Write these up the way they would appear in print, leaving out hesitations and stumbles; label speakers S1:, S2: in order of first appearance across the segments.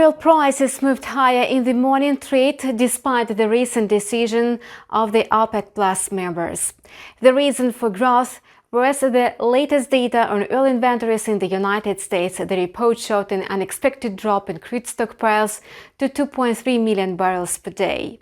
S1: Oil prices moved higher in the morning trade despite the recent decision of the OPEC Plus members. The reason for growth was the latest data on oil inventories in the United States. The report showed an unexpected drop in crude stockpiles to 2.3 million barrels per day.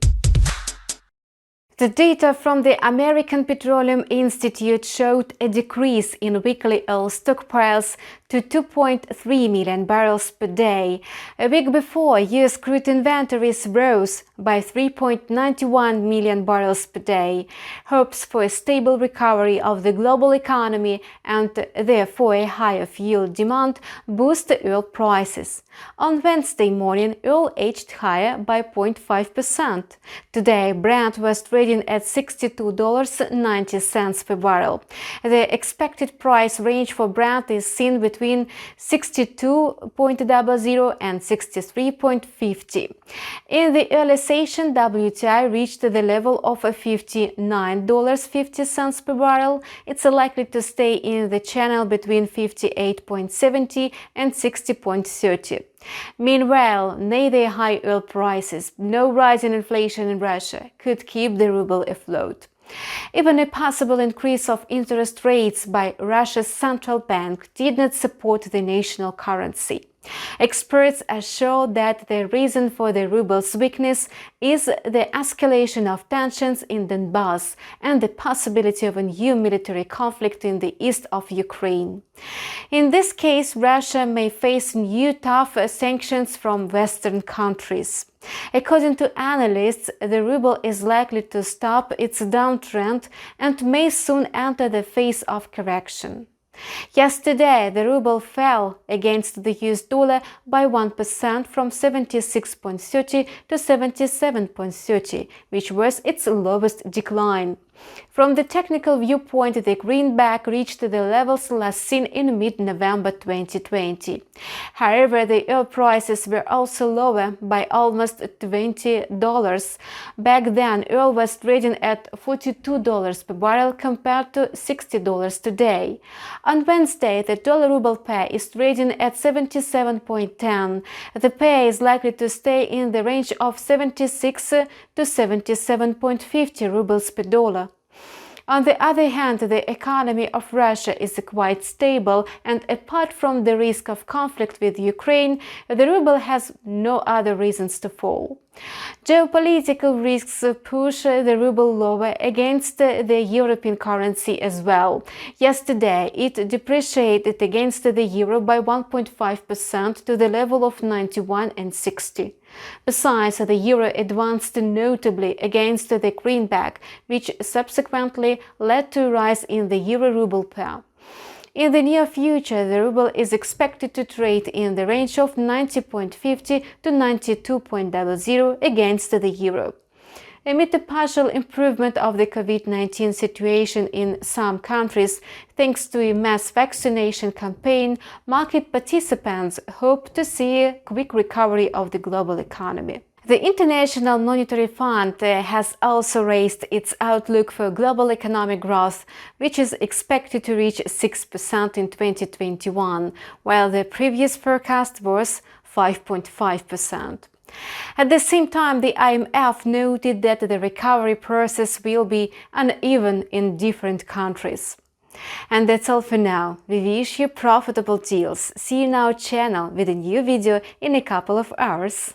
S1: The data from the American Petroleum Institute showed a decrease in weekly oil stockpiles to 2.3 million barrels per day. A week before, U.S. crude inventories rose by 3.91 million barrels per day. Hopes for a stable recovery of the global economy and therefore a higher fuel demand boost oil prices. On Wednesday morning, oil edged higher by 0.5%. Today, Brent was trading at $62.90 per barrel. The expected price range for Brent is seen between $62.00 and $63.50. In the early session, WTI reached the level of $59.50 per barrel. It's likely to stay in the channel between $58.70 and $60.30. Meanwhile, neither high oil prices nor rising inflation in Russia could keep the ruble afloat. Even a possible increase of interest rates by Russia's central bank did not support the national currency. Experts assure that the reason for the ruble's weakness is the escalation of tensions in Donbass and the possibility of a new military conflict in the east of Ukraine. In this case, Russia may face new tough sanctions from Western countries. According to analysts, the ruble is likely to stop its downtrend and may soon enter the phase of correction. Yesterday, the ruble fell against the US dollar by 1% from 76.30 to 77.30, which was its lowest decline. From the technical viewpoint, the greenback reached the levels last seen in mid-November 2020. However, the oil prices were also lower by almost $20. Back then, oil was trading at $42 per barrel compared to $60 today. On Wednesday, the dollar-ruble pair is trading at 77.10. The pair is likely to stay in the range of 76 to 77.50 rubles per dollar. On the other hand, the economy of Russia is quite stable, and apart from the risk of conflict with Ukraine, the ruble has no other reasons to fall. Geopolitical risks push the ruble lower against the European currency as well. Yesterday, it depreciated against the euro by 1.5% to the level of 91.60. Besides, the euro advanced notably against the greenback, which subsequently led to a rise in the euro-ruble pair. In the near future, the ruble is expected to trade in the range of 90.50 to 92.00 against the euro. Amid the partial improvement of the COVID-19 situation in some countries, thanks to a mass vaccination campaign, market participants hope to see a quick recovery of the global economy. The International Monetary Fund has also raised its outlook for global economic growth, which is expected to reach 6% in 2021, while the previous forecast was 5.5%. At the same time, the IMF noted that the recovery process will be uneven in different countries. And that's all for now. We wish you profitable deals. See you in our channel with a new video in a couple of hours.